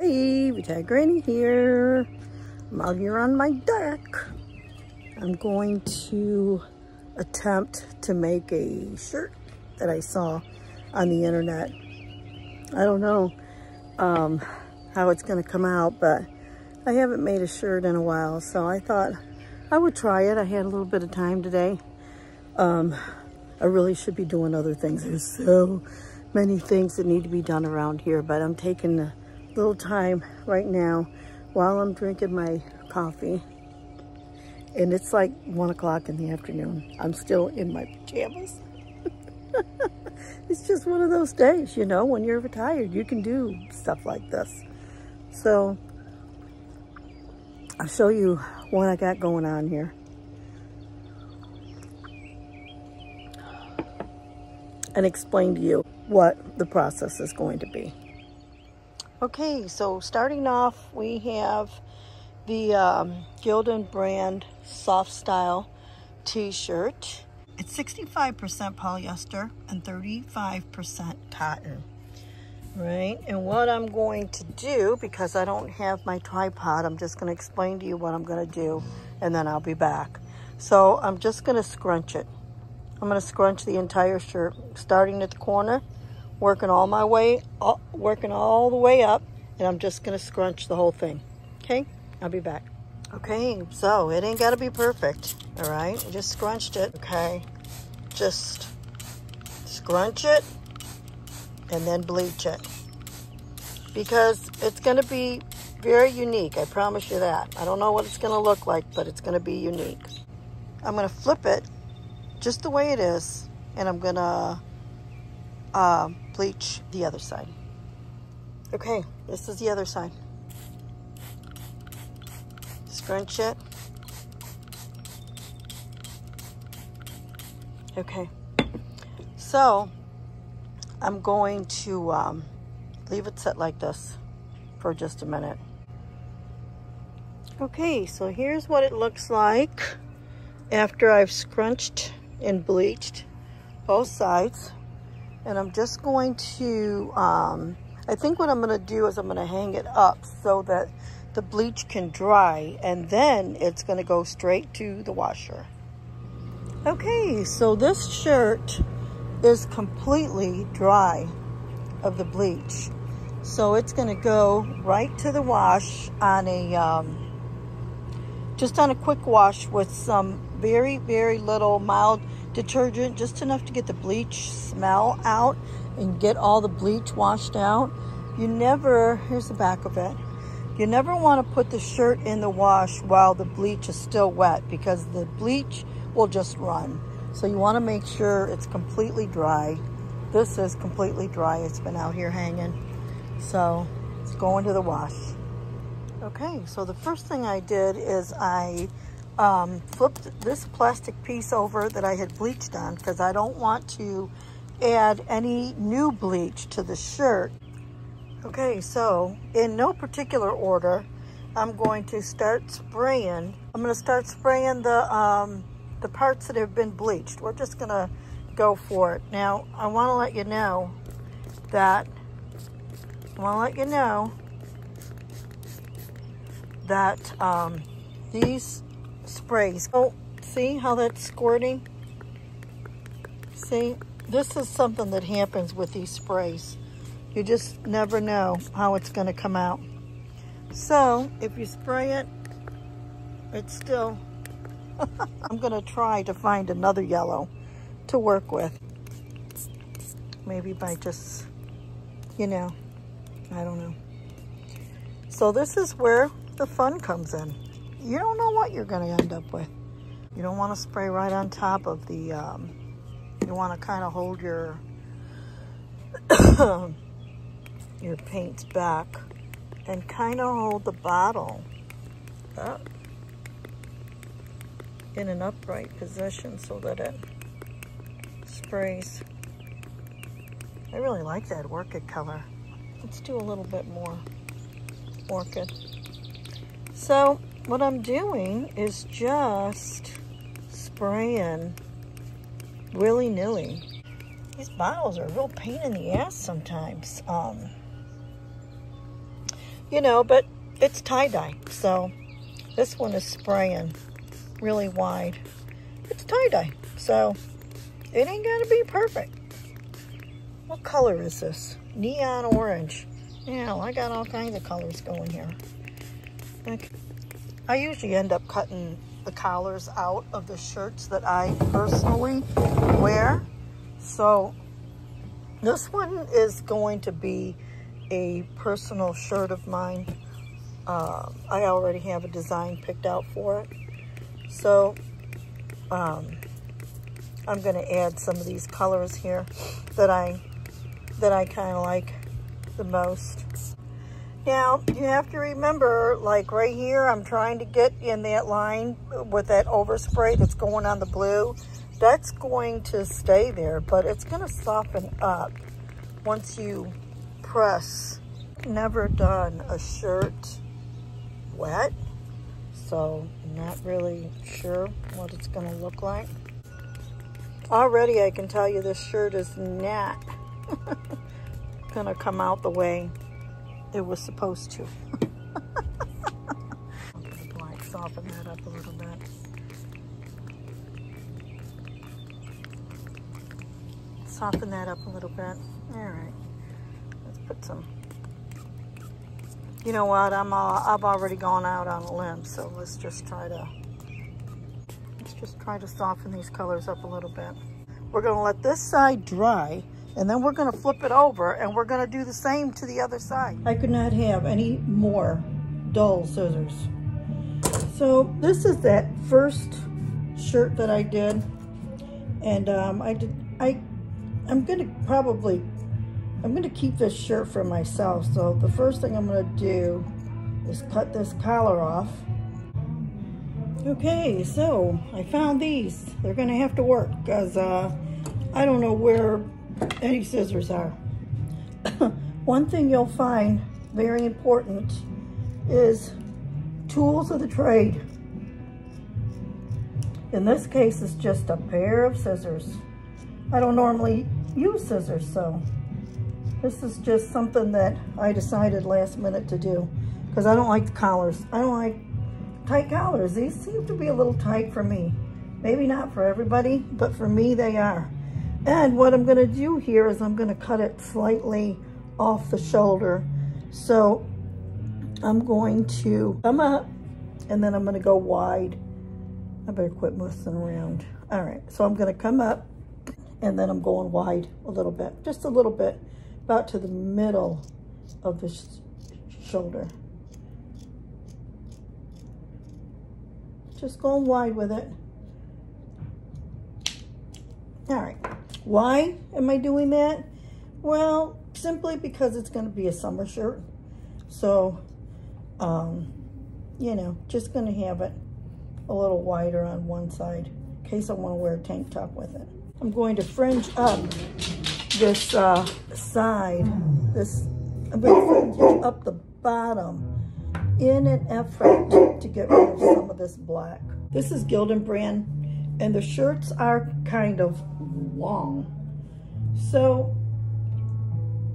Hey, Retired Granny here. I'm out here on my deck. I'm going to attempt to make a shirt that I saw on the internet. I don't know how it's going to come out, but I haven't made a shirt in a while, so I thought I would try it. I had a little bit of time today. I really should be doing other things. There's so many things that need to be done around here, but I'm taking a little time right now while I'm drinking my coffee. And it's like 1 o'clock in the afternoon. I'm still in my pajamas. It's just one of those days, you know, when you're retired, you can do stuff like this. So I'll show you what I got going on here. And explain to you what the process is going to be. Okay, so starting off, we have the Gildan brand Soft Style t-shirt. It's 65% polyester and 35% cotton, right? And what I'm going to do, because I don't have my tripod, I'm just going to explain to you what I'm going to do, and then I'll be back. So I'm just going to scrunch it. I'm going to scrunch the entire shirt, starting at the corner, working all the way up, and I'm just going to scrunch the whole thing. Okay, I'll be back. Okay, so it ain't got to be perfect, all right? I just scrunched it, okay? Just scrunch it and then bleach it, because it's going to be very unique, I promise you that. I don't know what it's going to look like, but it's going to be unique. I'm going to flip it just the way it is, and I'm gonna bleach the other side. Okay, this is the other side. Scrunch it. Okay, so I'm going to leave it set like this for just a minute. Okay, so here's what it looks like after I've scrunched and bleached both sides. And I'm just going to I think what I'm going to do is I'm going to hang it up so that the bleach can dry, and then it's going to go straight to the washer. Okay, so this shirt is completely dry of the bleach, so it's going to go right to the wash on a just on a quick wash with some very, very little mild detergent, just enough to get the bleach smell out and get all the bleach washed out. You never, here's the back of it, you never want to put the shirt in the wash while the bleach is still wet, because the bleach will just run. So you want to make sure it's completely dry. This is completely dry. It's been out here hanging. So it's going to the wash. Okay, so the first thing I did is I flipped this plastic piece over that I had bleached on, because I don't want to add any new bleach to the shirt. Okay, so in no particular order, I'm going to start spraying. I'm going to start spraying the parts that have been bleached. We're just going to go for it. Now, I want to let you know that these sprays, oh, see how that's squirting? See, this is something that happens with these sprays. You just never know how it's going to come out. So if you spray it, it's still I'm going to try to find another yellow to work with, maybe by just, you know, I don't know. So this is where the fun comes in. You don't know what you're going to end up with. You don't want to spray right on top of the, you want to kind of hold your, your paints back and kind of hold the bottle up in an upright position so that it sprays. I really like that orchid color. Let's do a little bit more orchid. So what I'm doing is just spraying willy-nilly. These bottles are a real pain in the ass sometimes. you know, but it's tie-dye. So this one is spraying really wide. It's tie-dye, so it ain't gonna be perfect. What color is this? Neon orange. Yeah, I got all kinds of colors going here. Okay. I usually end up cutting the collars out of the shirts that I personally wear. So this one is going to be a personal shirt of mine. I already have a design picked out for it. So I'm going to add some of these colors here that I kind of like the most. Now, you have to remember, like right here, I'm trying to get in that line with that overspray that's going on the blue. That's going to stay there, but it's going to soften up once you press. Never done a shirt wet, so I'm not really sure what it's going to look like. Already, I can tell you this shirt is not going to come out the way it was supposed to. Like soften that up a little bit. Soften that up a little bit. All right. Let's put some. You know what? I've already gone out on a limb, so let's just try to soften these colors up a little bit. We're going to let this side dry, and then we're going to flip it over, and we're going to do the same to the other side. I could not have any more dull scissors. So this is that first shirt that I did, and I'm going to keep this shirt for myself. So the first thing I'm going to do is cut this collar off. Okay, so I found these. They're going to have to work because I don't know where any scissors are. One thing you'll find very important is tools of the trade. In this case, it's just a pair of scissors. I don't normally use scissors, so this is just something that I decided last minute to do because I don't like the collars. I don't like tight collars. These seem to be a little tight for me. Maybe not for everybody, but for me they are. And what I'm going to do here is I'm going to cut it slightly off the shoulder. So I'm going to come up and then I'm going to go wide. I better quit messing around. All right, so I'm going to come up and then I'm going wide a little bit, just a little bit, about to the middle of the shoulder. Just going wide with it. All right. Why am I doing that? Well, simply because it's going to be a summer shirt. So, you know, just going to have it a little wider on one side in case I want to wear a tank top with it. I'm going to fringe up this side. I'm going to fringe up the bottom in an effort to get rid of some of this black. This is Gildan brand, and the shirts are kind of long. So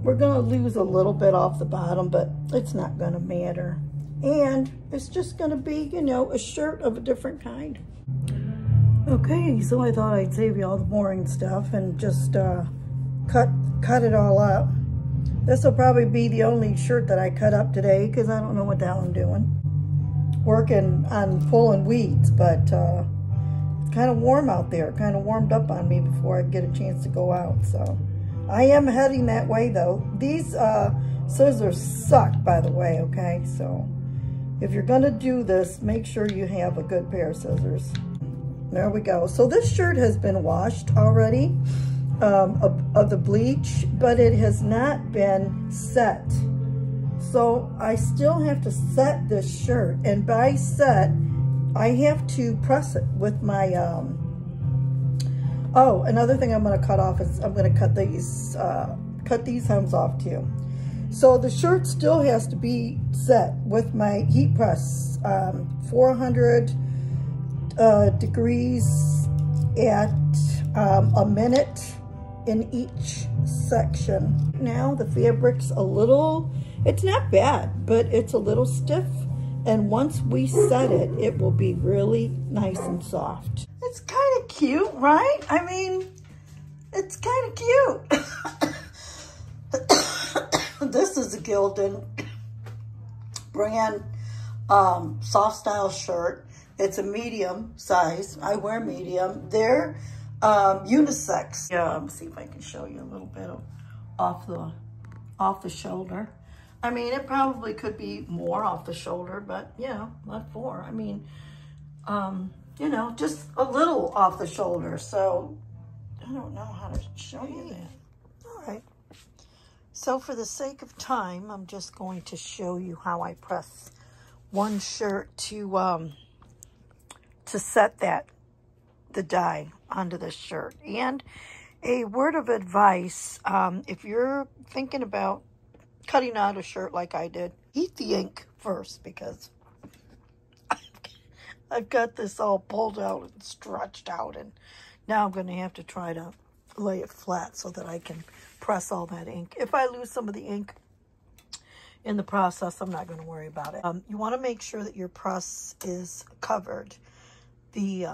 we're going to lose a little bit off the bottom, but it's not going to matter. And it's just going to be, you know, a shirt of a different kind. Okay, so I thought I'd save you all the boring stuff and just cut it all up. This will probably be the only shirt that I cut up today because I don't know what the hell I'm doing. Working on pulling weeds, but it's kind of warm out there. It kind of warmed up on me before I get a chance to go out. So I am heading that way though. These scissors suck, by the way, okay? So if you're gonna do this, make sure you have a good pair of scissors. There we go. So this shirt has been washed already of the bleach, but it has not been set. So I still have to set this shirt, and by set, I have to press it with my, oh, another thing I'm gonna cut off is I'm gonna cut these hems off too. So the shirt still has to be set with my heat press, 400 degrees at a minute in each section. Now the fabric's a little, It's not bad, but it's a little stiff. And once we set it, it will be really nice and soft. It's kind of cute, right? I mean, it's kind of cute. This is a Gildan brand soft style shirt. It's a medium size. I wear medium. They're unisex. Yeah, let me see if I can show you a little bit of off the shoulder. I mean, it probably could be more off the shoulder, but yeah, what for? I mean, you know, just a little off the shoulder. So I don't know how to show you that. All right. So for the sake of time, I'm just going to show you how I press one shirt to set the dye onto this shirt. And a word of advice, if you're thinking about cutting out a shirt like I did, heat the ink first, because I've got this all pulled out and stretched out, and now I'm going to have to try to lay it flat so that I can press all that ink. If I lose some of the ink in the process, I'm not going to worry about it. You want to make sure that your press is covered, the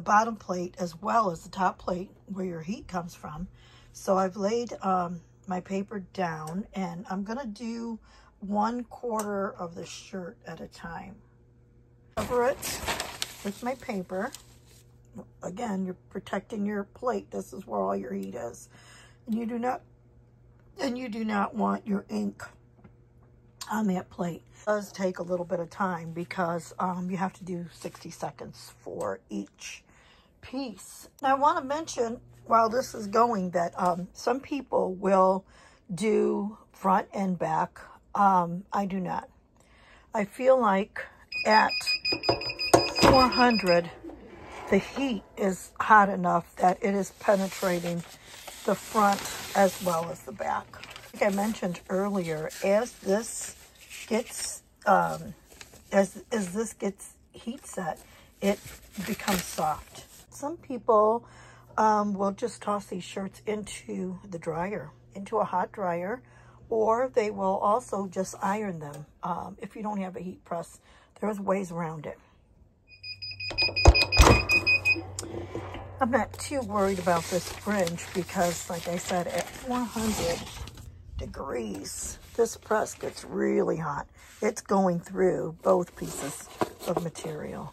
bottom plate as well as the top plate where your heat comes from. So I've laid my paper down, and I'm going to do 1/4 of the shirt at a time. Cover it with my paper. Again, you're protecting your plate. This is where all your heat is. And you do not want your ink on that plate. It does take a little bit of time because you have to do 60 seconds for each piece. Now I want to mention while this is going that some people will do front and back. I do not. I feel like at 400 the heat is hot enough that it is penetrating the front as well as the back. Like I mentioned earlier, as this gets as this gets heat set, it becomes soft. Some people will just toss these shirts into the dryer, into a hot dryer, or they will also just iron them. If you don't have a heat press, there's ways around it. I'm not too worried about this fringe because, like I said, at 400 degrees, this press gets really hot. It's going through both pieces of material.